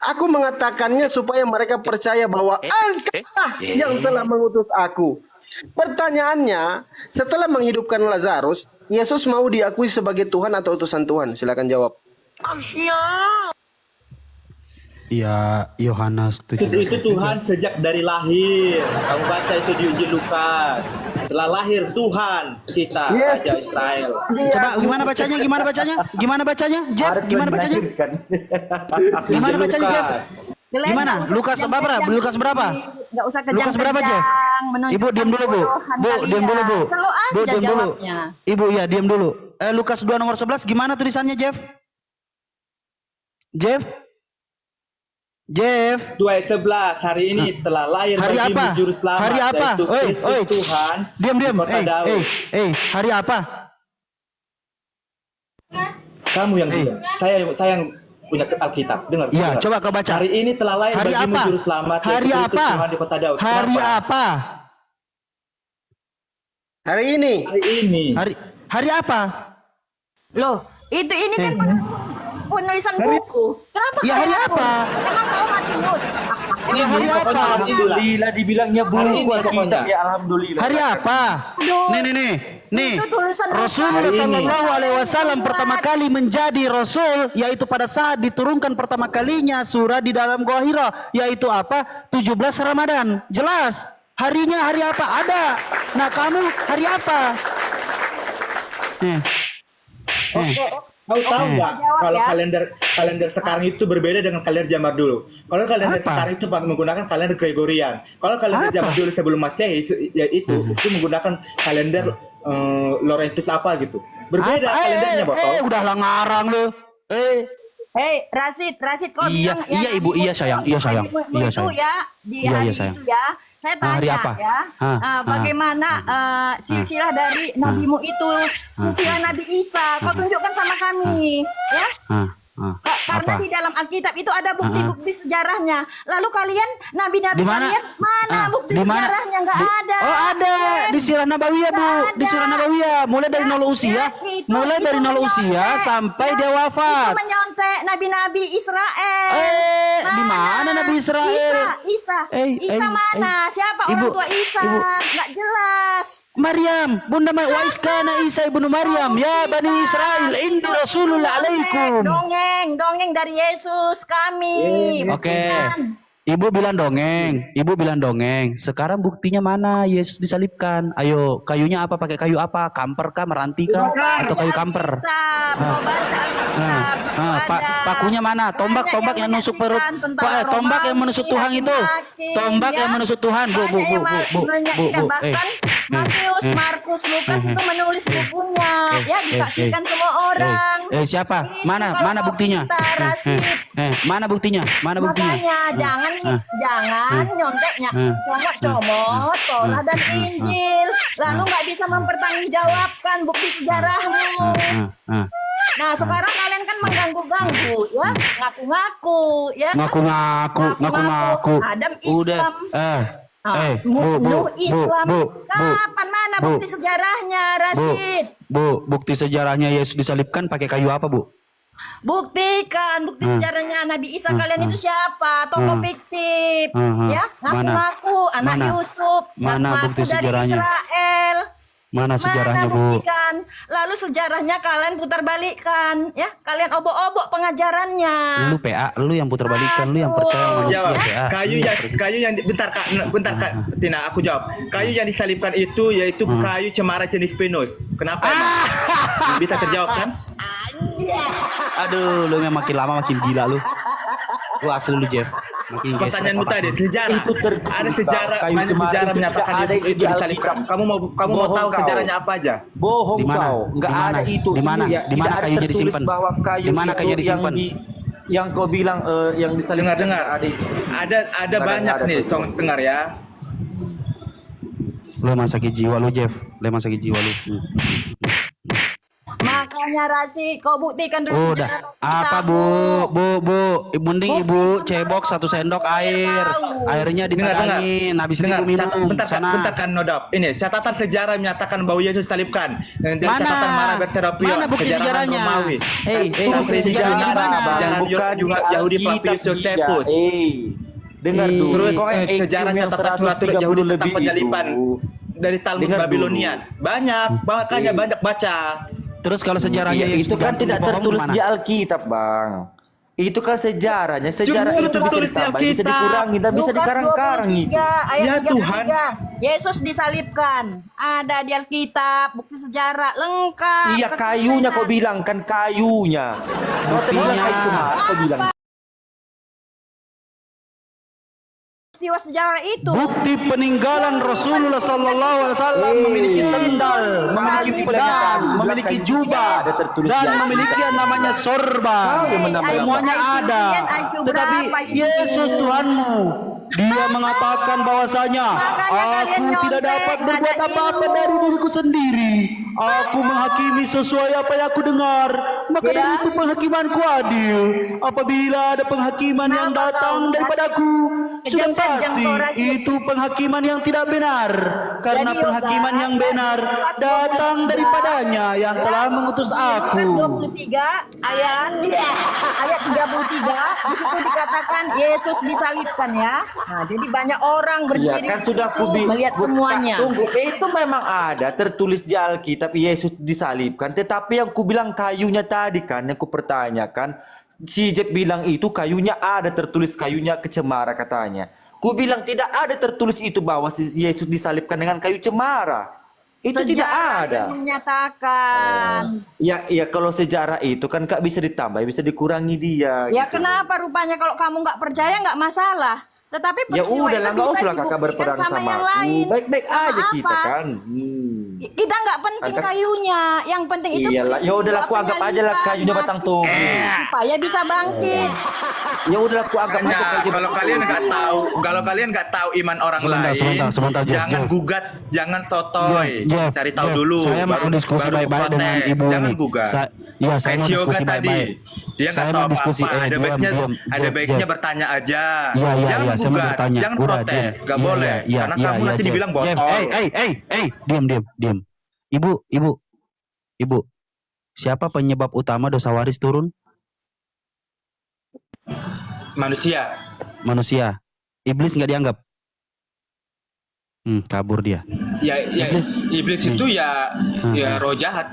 Aku mengatakannya supaya mereka percaya bahwa engkaulah yang telah mengutus aku." Pertanyaannya, setelah menghidupkan Lazarus, Yesus mau diakui sebagai Tuhan atau utusan Tuhan? Silakan jawab. Ya, Yohanes Itu Tuhan sejak dari lahir. Kamu baca itu di Injil Lukas. Setelah lahir Tuhan kita, Raja Israel. Coba gimana bacanya? Jeb, gimana bacanya? Gimana bacanya, Jeb? Kalian Gimana? nggak usah Lukas berapa? kejang-kejang. Lukas berapa? Nggak usah Lukas berapa, Jeb? menunjukkan Ibu diam dulu, Bu. kebodohan Bu, diam dulu, Bu. kalian. Selalu Bu, aja diam dulu. jawabnya. Ibu, ya, diam dulu. Lukas 2 nomor 11 gimana tulisannya, Jeff? Jeff? 2 ayat 11, hari ini telah lahir Hari bagimu apa? juru selamat, Hari apa? yaitu Oi, Kristus oi. Tuhan Diam. di kota Daud. Hari apa? Kamu yang diam. Saya yang punya Alkitab. Dengar. Iya, dengar. coba kau baca. Hari ini telah lahir Hari bagimu apa? juru selamat, Hari yaitu Kristus apa? Tuhan di kota Daud. Hari Kenapa? apa? Hari ini. Hari ini. Hari apa? Loh, ini kan penulisan buku. Kenapa Ya, kau hari ngaku? apa? Emang kau Matius? Ya, hari apa? Alhamdulillah dibilangnya buku Hari ini Alkitab pokoknya. ya alhamdulillah. Hari apa? Aduh. Nih. Itu tulisan Rasulullah Hari ini. Sallallahu Alaihi Wasallam pertama kali menjadi Rasul, yaitu pada saat diturunkan pertama kalinya surah di dalam Gua Hira, yaitu apa? 17 Ramadan. Jelas. Harinya hari apa? Ada. Nah kamu hari apa? Oke. Kau tahu nggak Jawab kalau ya. kalender sekarang itu berbeda dengan kalender zaman dulu. Kalau kalender Apa? sekarang itu menggunakan kalender Gregorian. Kalau kalender Apa? zaman dulu sebelum Masehi ya itu menggunakan kalender Lorentus apa gitu. Berbeda kalendernya, botol. Udahlah ngarang lu. Hei, Rasid, kau Iya, bilang iya, Ibu, iya, sayang, iya, sayang, nabimu iya, itu sayang. ya di Iya, hari iya, sayang. itu ya. Saya Ah, hari tanya apa? ya, bagaimana silsilah dari nabimu itu, silsilah Nabi Isa. Kau tunjukkan sama kami, ya. Karena Apa? di dalam Alkitab itu ada bukti-bukti sejarahnya. Lalu kalian nabi-nabi Di mana? kalian mana bukti Di mana? sejarahnya? Nggak ada. Oh ada di Sirah Nabawiyah Bu, Nggak di Sirah ada. Nabawiyah, mulai dari Ya, nol usia, itu mulai dari nol usia menyontek. sampai dia Itu wafat. menyontek nabi-nabi Israel. Di mana Nabi Israel? Isa Eh, mana? Siapa Ibu, orang tua Isa? Ibu. Nggak jelas. Maryam, Bunda Waiskana Isa ibnu Maryam, ya Bani Israel, inni Rasulullah alaikum. Dongeng dari Yesus kami. Oke. Bukan. Ibu bilang dongeng. Sekarang buktinya mana Yesus disalibkan? Ayo, kayunya apa? Pakai kayu apa? Kamper kah, meranti kah, atau kayu kamper? Mau baca Alkitab, itu ada. Pakunya mana? Tombak yang menusuk perut. Tombak yang menusuk Tuhan itu. Tombak yang menusuk Tuhan. Bu. Menyaksikan bahkan Matius, Markus, Lukas itu menulis bukunya. Ya disaksikan semua orang. Siapa? Itu Mana kalau buktinya? kita, Rasid. Mana buktinya? Makanya jangan nyonteknya comot Torah dan Injil lalu nggak bisa mempertanggungjawabkan bukti sejarahmu. Nah sekarang kalian kan mengganggu-ganggu ya, ngaku-ngaku ya. Ngaku-ngaku. Adam Udah. Islam. Nuh Islam. Kapan mana bukti sejarahnya, Rasid? Bukti sejarahnya Yesus disalibkan pakai kayu apa, Bu? Buktikan bukti sejarahnya Nabi Isa kalian itu siapa? Tokoh fiktif. Ya, ngaku-ngaku anak Mana? Yusuf, Mana ngaku-ngaku bukti dari sejarahnya? Israel. Mana sejarahnya, Bu? Buktikan. Lalu sejarahnya kalian putar balikkan, ya. Kalian obok-obok pengajarannya. Lu PA, lu yang putar balikan, lu yang percaya sama manusia Jawab. PA. Kayu yang bentar Kak Tina, aku jawab. Kayu yang disalibkan itu yaitu kayu cemara jenis pinus. Kenapa emang? Bisa terjawab kan? Aduh, lu yang makin lama makin gila lu. Lu asli lu Jeff. Makin gesrek Pertanyaanmu otak tadi lu. sejarah. Itu Ada sejarah, kayu banyak cemara sejarah itu menyatakan tidak ada itu di disalibkan. Alkitab. Kamu mau Bohong tahu kau. sejarahnya apa aja? Bohong Di mana? kau, nggak Di mana? ada itu. Di mana? Ya, Di mana tidak ada kayunya tertulis disimpan? bahwa kayu Di mana itu kayunya disimpan? yang kau bilang yang disalibkan. Dengar. Ada itu. Ada banyak nih, tolong dengar ya. Lu emang sakit jiwa lu Jeff. Lu emang sakit jiwa lu. Makanya Rasid, kau buktikan dulu Udah. sejarah Nabi Isa. Apa Bu? Mending Ibu cebok 1 sendok air. Airnya ditadangin, habis itu Ibu minum. Bentar Sana. kan Nodap. Ini catatan sejarah menyatakan bahwa Yesus disalibkan. Dan Mana? catatan Mara Berserapio. Mana bukti sejarawan sejarahnya? Romawi. Bukti sejarahnya di mana? Sejarah Bukan juga di Yahudi Alkitab Flavius dia. Josephus. Dengar dulu. Terus Kau yang sejarah IQ yang catatan surat-surat 130 Yahudi tentang lebih penyaliban itu. dari Talmud Dengar Babilonian. Makanya banyak baca. Terus kalau sejarahnya Iya, Yesus itu kan digantung tidak bohong tertulis gimana? di Alkitab, Bang. Itu kan sejarahnya. Sejarah Cuma itu bisa tertulis di ditambah, bisa Alkitab. dikurangin, dan bisa Lukas dikarang-karangi. 23 ayat Ya 33. Tuhan. Yesus disalibkan. Ada di Alkitab, bukti sejarah lengkap. Iya, kayunya kau bilang kan kayunya. Kau tadi bilang kayu cemara, kau bilang. Peristiwa sejarah itu. Bukti peninggalan Rasulullah Sallallahu Alaihi Wasallam memiliki sendal, memiliki pedang, memiliki jubah, dan memiliki yang namanya sorban. Semuanya ada. Tetapi Yesus Tuhanmu, Dia mengatakan bahwasanya aku tidak dapat berbuat apa-apa dari diriku sendiri. Aku menghakimi sesuai apa yang aku dengar. Maka dari itu penghakimanku adil. Apabila ada penghakiman yang datang daripadaku, sudah Kejam-kejam pasti kau racun. itu penghakiman yang tidak benar. Karena Jadi, penghakiman Yoga, yang benar pas datang 23, daripadanya yang telah mengutus Lukas aku. 23 ayat 33 di situ dikatakan Yesus disalibkan ya. Nah, jadi banyak orang Iya berdiri kan sudah itu melihat semuanya. Tunggu, itu memang ada tertulis di Alkitab Yesus disalibkan. Tetapi yang ku bilang kayunya tadi kan, yang ku pertanyakan, si Jeff bilang itu kayunya ada tertulis kayunya kecemara katanya. Ku bilang tidak ada tertulis itu bahwa si Yesus disalibkan dengan kayu cemara. Itu tidak Sejarah ada. yang menyatakan. Ya kalau sejarah itu kan Kak bisa ditambah, bisa dikurangi dia. Ya gitu. kenapa rupanya kalau kamu nggak percaya nggak masalah. Tetapi Ya peristiwa udahlah, itu nggak bisa usah kakak dibuktikan berperang sama sama yang aku. lain. Baik-baik Sama aja kita apa? kan. Kita nggak penting Anta- kayunya, yang penting itu Iyalah, ya udahlah aku anggap aja lah kayunya batang toge. supaya bisa bangkit. Ya udahlah aku anggap aja Nah, kayu kalau kalian nggak tahu iman orang lain, Sebentar, Jeff, jangan Jeff. gugat, jangan sotoy, Jeff, cari tahu Jeff, dulu. saya mau diskusi baru baik-baik dengan protes. ibu Jangan ini. gugat. Iya, saya Kayak mau si Yoga diskusi tadi, baik-baik. dia Saya nggak mau tahu diskusi, apa-apa. Ada baiknya, Jeff. bertanya aja. Iya, Jangan saya mau gugat, bertanya. jangan Udah, protes, diam. nggak Iya, boleh, iya, karena iya, kamu iya, nanti Jeff. dibilang Jeff, botol. diam. Ibu. Siapa penyebab utama dosa waris turun? Manusia. Iblis nggak dianggap? Kabur dia. Ya, iblis itu ya Hmm. roh jahat.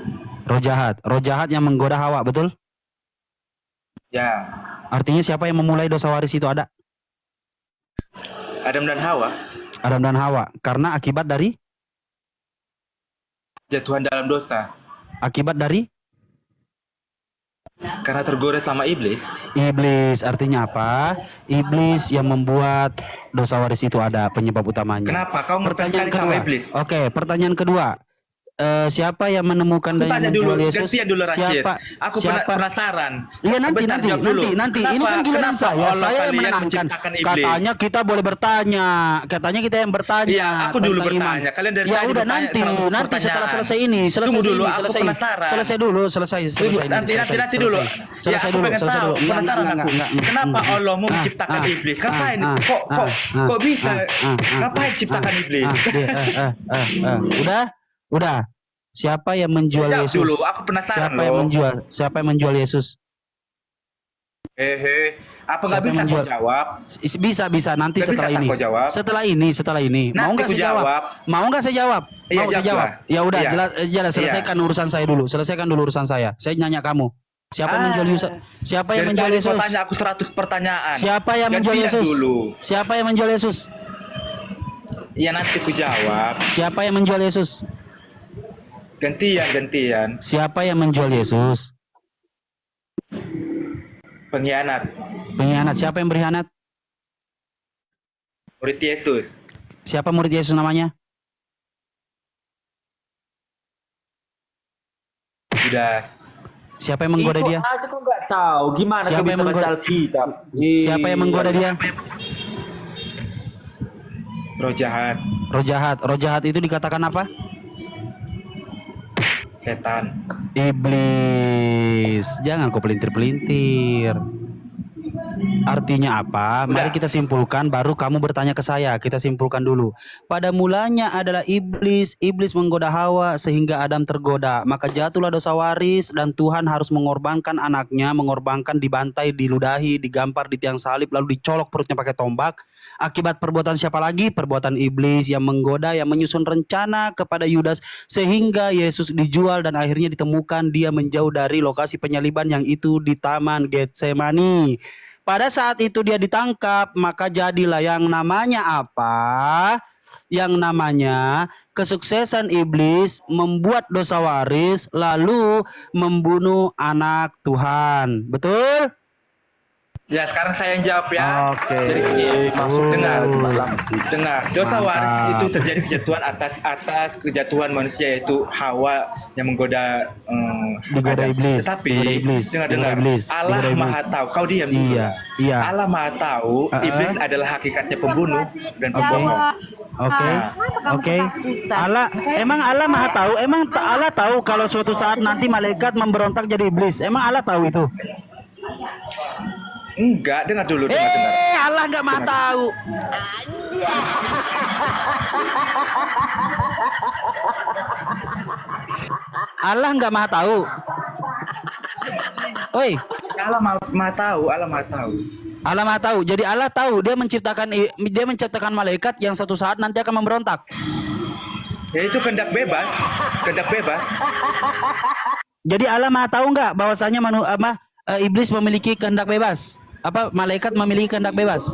Roh jahat yang menggoda Hawa, betul? Ya, Artinya siapa yang memulai dosa waris itu ada? Adam dan Hawa Adam dan Hawa. Karena akibat dari? jatuhan dalam dosa Akibat dari? karena tergoda sama iblis. Iblis. Artinya apa? Iblis yang membuat dosa waris itu ada penyebab utamanya. Kenapa kau ngefans sekali sama iblis? Oke, pertanyaan kedua. Siapa yang menemukan Aku dan tanya dulu, menjual Yesus? gantian dulu Rashid. Siapa? Aku siapa? penasaran. Iya nanti. Jawab dulu. Ini kan giliran Kenapa saya. Allah Saya yang kalian menenangkan. menciptakan iblis? Katanya kita boleh bertanya. Katanya kita yang bertanya. Iya, aku dulu tentang iman. bertanya. Kalian dari Ya tadi udah bertanya nanti 100 setelah pertanyaan. selesai ini. Tunggu dulu, aku penasaran. Selesai dulu. Nanti dulu. Selesai aku dulu. pengen Selesai tahu. dulu. Penasaran aku. Kenapa Allah mau menciptakan iblis? Ngapain? Kok bisa? Ngapain ciptakan iblis? Udah. Siapa yang menjual Jawab Yesus? dulu, aku penasaran loh. Siapa yang menjual Yesus? Apa nggak Siapa yang bisa kau menjual? jawab? Bisa nanti Nggak setelah bisa ini. kau jawab? Setelah ini. Mau Nanti nggak aku saya jawab? jawab. Mau nggak saya jawab? Iya, Mau saya jawab jawab? lah. Ya udah, Iya. jelas. Selesaikan urusan saya dulu. Saya nanya kamu. Siapa yang menjual Yesus? Siapa yang Dari menjual tadi Yesus? kau tanya aku 100 pertanyaan. Siapa yang menjual Gantian Yesus? dulu. Siapa yang menjual Yesus? Ya nanti ku jawab. Siapa yang menjual Yesus? Gantian. Siapa yang menjual Yesus? Pengkhianat. Siapa yang berkhianat? Murid Yesus. Siapa murid Yesus namanya? Judas. Siapa yang menggoda dia? Itu aja kau nggak tahu. Gimana Siapa kau yang bisa baca menggoda- Alkitab? Siapa yang menggoda dia? Roh jahat. Roh jahat itu dikatakan apa? Setan. Iblis. Jangan kau pelintir-pelintir. Artinya apa? Mari Udah. kita simpulkan, baru kamu bertanya ke saya. Kita simpulkan dulu. Pada mulanya adalah iblis. Iblis menggoda Hawa sehingga Adam tergoda. Maka jatuhlah dosa waris dan Tuhan harus mengorbankan anaknya. Mengorbankan, dibantai, diludahi, digampar di tiang salib, lalu dicolok perutnya pakai tombak. Akibat perbuatan siapa lagi? Perbuatan iblis yang menggoda, yang menyusun rencana kepada Yudas. Sehingga Yesus dijual dan akhirnya ditemukan dia menjauh dari lokasi penyaliban yang itu di Taman Getsemani. Pada saat itu dia ditangkap, maka jadilah yang namanya apa? Yang namanya kesuksesan iblis membuat dosa waris lalu membunuh anak Tuhan. Betul? Ya sekarang saya yang jawab ya. Oke. Jadi gini, dengar. Dosa Mantap. waris itu terjadi kejatuhan atas kejatuhan manusia, yaitu Hawa yang menggoda Digoda Adam. iblis. Tetapi Digoda iblis. dengar Digoda iblis. Allah Digoda iblis. Maha tahu. Kau diam dulu. Iya. Allah Maha tahu iblis adalah hakikatnya pembunuh dan pembohong. Oke. Kenapa kamu Oke. ketakutan? Emang Allah Maha tahu? Emang Allah tahu kalau suatu saat nanti malaikat memberontak jadi iblis? Emang Allah tahu itu? Enggak, dengar dulu, dengar. Allah nggak mau tahu. Allah nggak mau tahu. Oi, Allah mah tahu, Allah mah tahu. Allah mah tahu. Jadi Allah tahu dia menciptakan malaikat yang suatu saat nanti akan memberontak. Ya itu kehendak bebas, kehendak bebas. Jadi Allah mah tahu nggak bahwasanya iblis memiliki kehendak bebas? Apa malaikat memiliki kehendak bebas?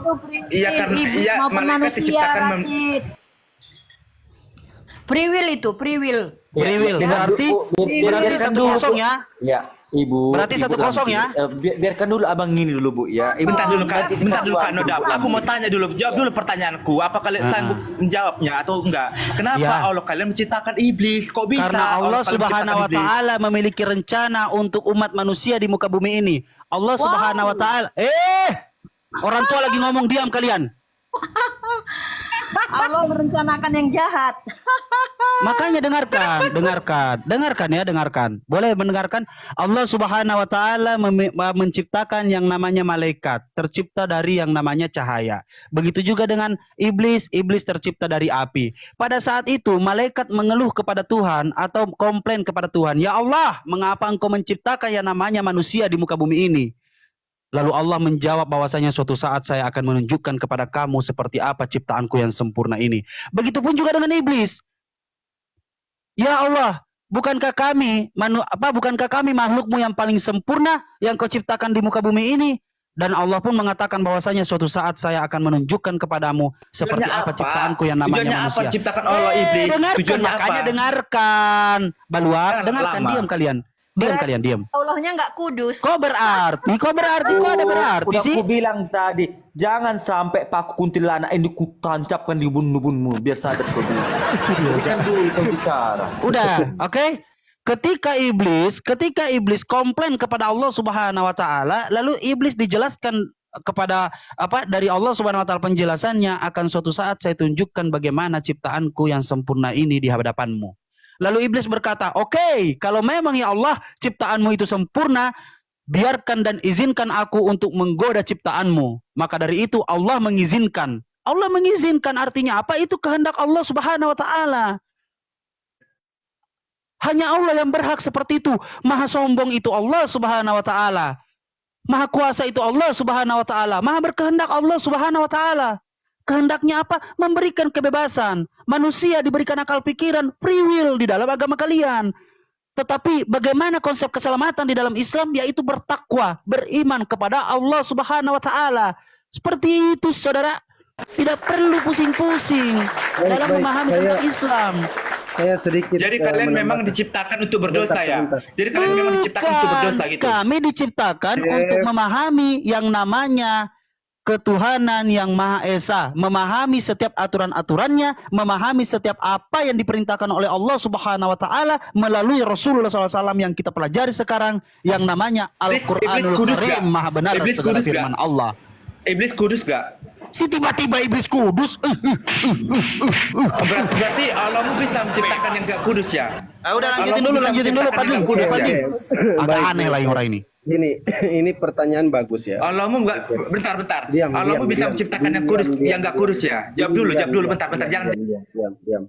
Iya, karena iblis iya, maupun malaikat manusia, diciptakan Rashid. Free will itu, free will. Free will. Berarti biarkan 1-0 ya. Ya, Ibu. Berarti Ibu 1-0 ya. Biarkan dulu abang ini dulu, Bu, ya. Ibu Bentar dulu Kak Nodap. Bu. Aku mau tanya dulu, jawab dulu pertanyaanku. Apa kalian sanggup menjawabnya atau enggak? Kenapa Ya. Allah kalian menciptakan iblis? Kok bisa? Karena Allah kalian Subhanahu wa menciptakan iblis? taala memiliki rencana untuk umat manusia di muka bumi ini. Allah Subhanahu wa taala. Orang tua lagi ngomong, diam kalian. Allah merencanakan yang jahat. Makanya dengarkan. Boleh mendengarkan? Allah Subhanahu wa taala menciptakan yang namanya malaikat, tercipta dari yang namanya cahaya. Begitu juga dengan iblis tercipta dari api. Pada saat itu malaikat mengeluh kepada Tuhan atau komplain kepada Tuhan, "Ya Allah, mengapa Engkau menciptakan yang namanya manusia di muka bumi ini?" Lalu Allah menjawab bahwasanya suatu saat saya akan menunjukkan kepada kamu seperti apa ciptaanku yang sempurna ini. Begitupun juga dengan iblis. Ya Allah, bukankah kami makhlukmu yang paling sempurna yang kau ciptakan di muka bumi ini? Dan Allah pun mengatakan bahwasanya suatu saat saya akan menunjukkan kepadamu seperti Tujuannya apa apa? ciptaanku yang namanya Tujuannya manusia. apa ciptakan Allah iblis? Tujuannya Makanya apa? dengarkan. Baluak, Jangan dengarkan, lama. diam kalian. Diam Berarti kalian, diam. Allahnya nggak kudus. Kok berarti kok ada berarti Udah sih? aku bilang tadi, jangan sampai paku kuntilanak ini kutancapkan di bun-bunmu biar sadar kau dulu. Kan dulu kau bicara. Udah, oke? Ketika iblis komplain kepada Allah Subhanahu wa taala, lalu iblis dijelaskan kepada dari Allah Subhanahu wa taala penjelasannya, akan suatu saat saya tunjukkan bagaimana ciptaanku yang sempurna ini di hadapanmu. Lalu iblis berkata, "Oke, kalau memang ya Allah ciptaanmu itu sempurna, biarkan dan izinkan aku untuk menggoda ciptaanmu." Maka dari itu Allah mengizinkan. Allah mengizinkan artinya apa? Itu kehendak Allah Subhanahu wa taala. Hanya Allah yang berhak seperti itu. Maha sombong itu Allah Subhanahu wa taala. Maha kuasa itu Allah Subhanahu wa taala. Maha berkehendak Allah Subhanahu wa taala. Kehendaknya apa? Memberikan kebebasan. Manusia diberikan akal pikiran, free will di dalam agama kalian. Tetapi bagaimana konsep keselamatan di dalam Islam? Yaitu bertakwa, beriman kepada Allah Subhanahu wa taala. Seperti itu, saudara. Tidak perlu pusing-pusing dalam memahami tentang Islam. Saya sedikit. Jadi kalian memang menambahkan. diciptakan untuk berdosa ya? Sebentar. Jadi kalian memang diciptakan untuk berdosa gitu? Kami diciptakan untuk memahami yang namanya ketuhanan yang Maha Esa, memahami setiap aturan-aturannya, memahami setiap apa yang diperintahkan oleh Allah Subhanahu wa taala melalui Rasulullah SAW yang kita pelajari sekarang, yang namanya Al-Qur'anul kudus Karim, gak? Maha benar Iblis segala kudus firman gak? Allah. Iblis kudus gak? Si tiba-tiba iblis kudus. Berarti Allahmu bisa menciptakan yang gak kudus ya? Udah Allahmu bisa lanjutin dulu menciptakan Padli. yang kudus Padli. ya? Agak Baik, aneh lah orang ini. Ini pertanyaan bagus ya. Allahmu nggak, bentar. Diam, Allahmu diam, bisa diam. menciptakan yang Diam, kudus, diam, yang gak diam. kudus ya? Jawab dulu, bentar, jangan. Diam.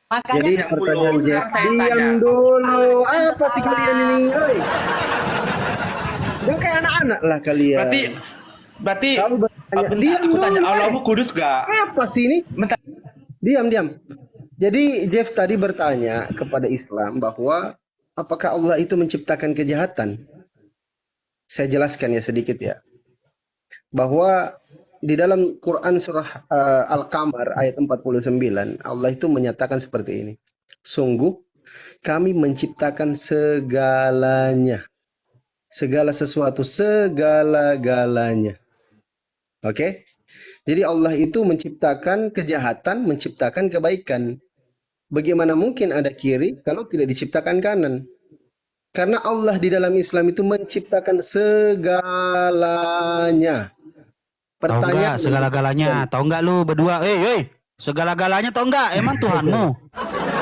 Makanya Jadi yang pertanyaan dulu, Jeff, saya diam tanya. dulu. Apa sih kalian ini? Oi. Jangan kayak anak-anak lah kalian. Berarti Kamu bertanya, bentar, diam aku tanya, dulu, Allahmu kudus gak? apa sih ini? Bentar. Diam. Jadi Jeff tadi bertanya kepada Islam bahwa apakah Allah itu menciptakan kejahatan? Saya jelaskan ya sedikit ya. Bahwa di dalam Quran surah Al-Qamar ayat 49 Allah itu menyatakan seperti ini. Sungguh kami menciptakan segalanya. Segala sesuatu, segala-galanya. Oke? Jadi Allah itu menciptakan kejahatan, menciptakan kebaikan. Bagaimana mungkin ada kiri kalau tidak diciptakan kanan? Karena Allah di dalam Islam itu menciptakan segalanya. Tahu nggak segala-galanya? Tahu nggak lu berdua? Segala-galanya tahu nggak? Emang Tuhanmu?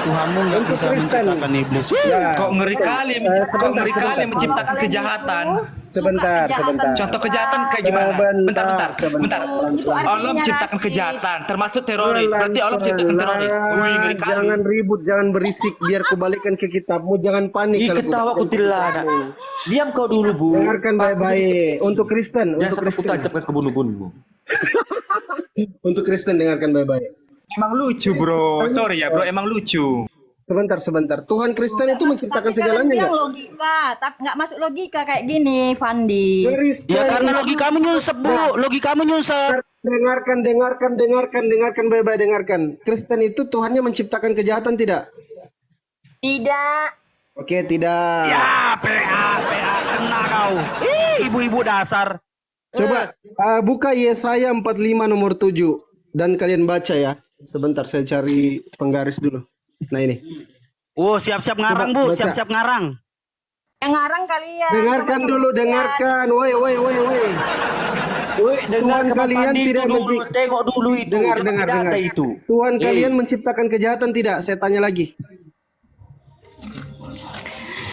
Tuhanmu nggak Untuk bisa Kristen. menciptakan iblis. Ya, Kok ngeri kali, kok sebentar, ngeri kali sebentar. menciptakan Kalian kejahatan. itu Sebentar, suka kejahatan. sebentar. Contoh kejahatan kayak gimana? Bentar, bentar, bentar. Itu artinya Allah menciptakan Rasid. kejahatan, termasuk teroris. Berarti Allah menciptakan teroris. Wih, ngeri kali. Jangan ribut, jangan berisik, biar kubalikan ke kitabmu, jangan panik. Ih, kalau ketawa ku- kuntilanak. Diam kau dulu, Bu. Dengarkan baik-baik. Untuk Kristen, Jangan untuk sampai ku Kristen. tancapkan ke bunuh-bunuhmu. Untuk Kristen dengarkan baik-baik. Emang lucu, bro. Sorry ya, bro. Emang lucu. Sebentar, sebentar. Tuhan Kristen itu menciptakan Tapi kalian segalanya bilang nggak? logika, tapi nggak masuk logika kayak gini, Fandi. Kristen Ya karena logikamu nyungsep, Bu. Logikamu nyungsep. dengarkan baik-baik, dengarkan. Kristen itu Tuhannya menciptakan kejahatan tidak? Tidak. Oke, tidak. Ya, PA, kena kau. Ih, ibu-ibu dasar. Coba buka Yesaya 45 nomor 7 dan kalian baca ya. Sebentar saya cari penggaris dulu. Nah ini. Oh, siap-siap ngarang, Coba Bu. baca. Siap-siap ngarang. Yang ngarang kalian. Dengarkan Coba-coba dulu, lihat. dengarkan. Woi. Woi, dengar Tuhan kalian Pandi itu tidak dulu. menci- Tengok dulu itu. Dengar, Dia dengar, pakai data dengar. itu. Tuhan Eh, kalian menciptakan kejahatan tidak? Saya tanya lagi.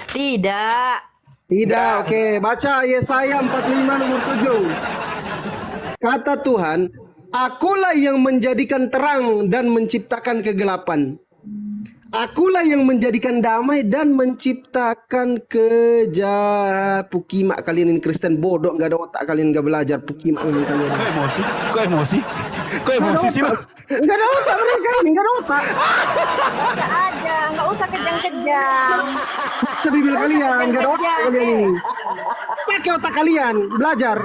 Tidak. Tidak, oke. Baca Yesaya 45 nomor 7. Kata Tuhan, akulah yang menjadikan terang dan menciptakan kegelapan. Akulah yang menjadikan damai dan menciptakan kejahatan. Pukimak kalian ini Kristen bodoh, nggak ada otak kalian, nggak belajar. Pukimak ini kalian. Kok emosi? Kok emosi sih lo? Nggak ada otak mereka ini, nggak ada otak. Ada aja, nggak usah kejang-kejang. Sebibil Nggak usah kalian, nggak ada otak kejang-kejang, kalian ini. Pakai otak kalian, belajar.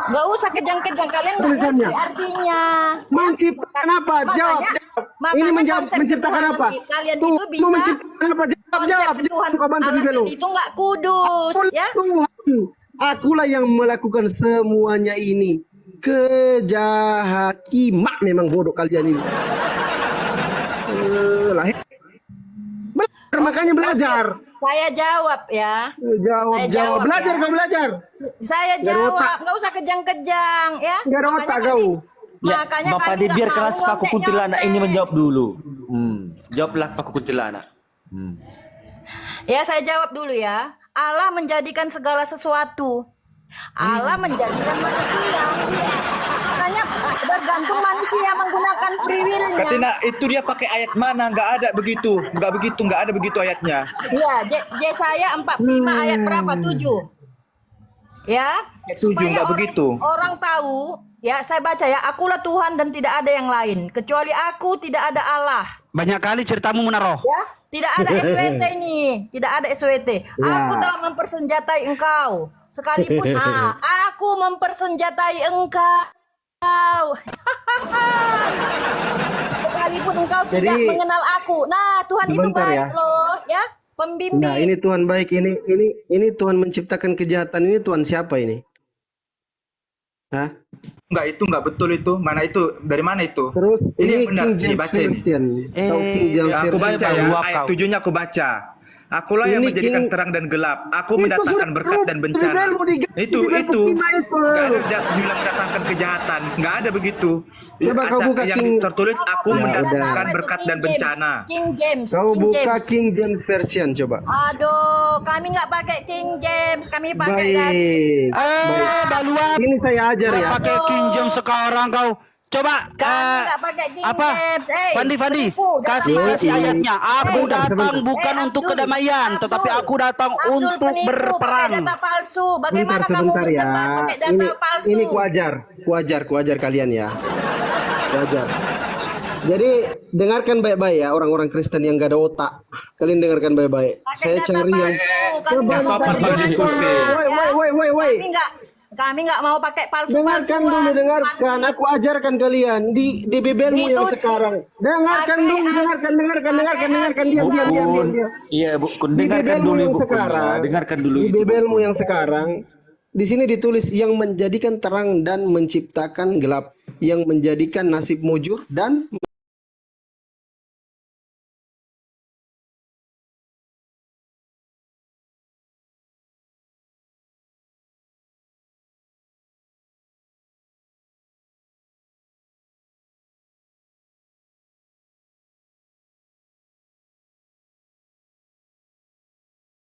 Nggak usah kejang-kejang, kalian nggak Tulisannya. ngerti artinya. Menciptakan apa? Jawab. Makanya Ini konsep menciptakan apa? ketuhanan kalian Tuh, itu bisa menciptakan apa? Jawab. Tuhan Kau bantu Allah juga lu. itu nggak kudus, ya. Tuhan, akulah yang melakukan semuanya ini. Kejahakimak memang bodoh kalian ini. Lahir. Belajar, makanya belajar. Saya jawab ya. Saya Jawab. jawab, Belajar, ya. kau belajar. Saya Nggak ada otak. jawab, nggak usah kejang-kejang, ya. Nggak ada otak kau. Ya, Makanya Bapak kami Pandi nggak biarkan mau Paku Kuntilanak ini nyontek-nyontek. menjawab dulu. Jawablah Paku Kuntilanak. Ya, saya jawab dulu ya. Allah menjadikan segala sesuatu. Allah menjadikan manusia. Makanya tergantung manusia menggunakan free will-nya. Katina, itu dia pakai ayat mana? Nggak ada begitu. Nggak ada begitu ayatnya. Iya, Yesaya 45 ayat berapa? 7. Ya, Ayat 7, nggak begitu. Orang tahu, ya saya baca ya, akulah Tuhan dan tidak ada yang lain. Kecuali aku tidak ada Allah. Banyak kali ceritamu menaruh. Ya, tidak ada SWT ini, tidak ada SWT. Aku telah mempersenjatai engkau. Sekalipun aku mempersenjatai engkau. Sekalipun engkau Jadi, tidak mengenal aku. Nah, Tuhan itu sebentar baik ya. loh, ya. Pembimbing. Nah, ini Tuhan baik, ini Tuhan menciptakan kejahatan, ini Tuhan siapa ini? Hah? Nggak, itu nggak betul itu. Mana itu? Dari mana itu? Terus Ini ini yang benar, King James dibaca ini. Version. Tahu King James Ya, aku Version? baca ya, Baru ayat kau. 7-nya aku baca. Akulah yang Ini menjadikan King- terang dan gelap. Aku Itu mendatangkan sudah berkat dan bencana. Bibelmu diganti, Itu. Bibel itu. Nggak ada bilang mendatangkan kejahatan. Nggak ada begitu. Coba kau buka yang King- tertulis aku Ya, mendatangkan Apa itu berkat King dan James? bencana. King James. Kau King buka James. King James Version coba. Aduh, kami nggak pakai King James, kami pakai dari Baik. Baluap. Ini saya ajar ya. Pakai King James sekarang kau. Coba kami nggak pakai King apa? James. Fandi, penipu, kasih jangan kasih pakai. ayatnya. Aku datang bukan Eh, untuk Abdul, kedamaian, tetapi Abdul, aku datang Abdul untuk penipu, berperang. Pakai data palsu. Bagaimana kamu Sebentar ya. berdebat pakai data Ini palsu? ini kuajar kalian ya. Kuajar. Jadi dengarkan baik-baik ya orang-orang Kristen yang gak ada otak. Kalian dengarkan baik-baik. Pakai Saya data cari yang palsu. Kami Coba nggak mau sopan berdemanya, berdiskusi. Woi. ya. Kami nggak mau pakai palsu-palsuan. Dengarkan dulu, dengarkan. Fandi. Aku ajarkan kalian di Bibelmu Itu yang sekarang. Dengarkan pakai dulu, dengarkan. Diam. Bun, iya Bu, Kun, Di dengarkan Bibelmu dulu yang Ibu Kun, sekarang. ya. Dengarkan dulu Di itu. Bu Bibelmu Kun. yang sekarang. Di sini ditulis yang menjadikan terang dan menciptakan gelap, yang menjadikan nasib mujur dan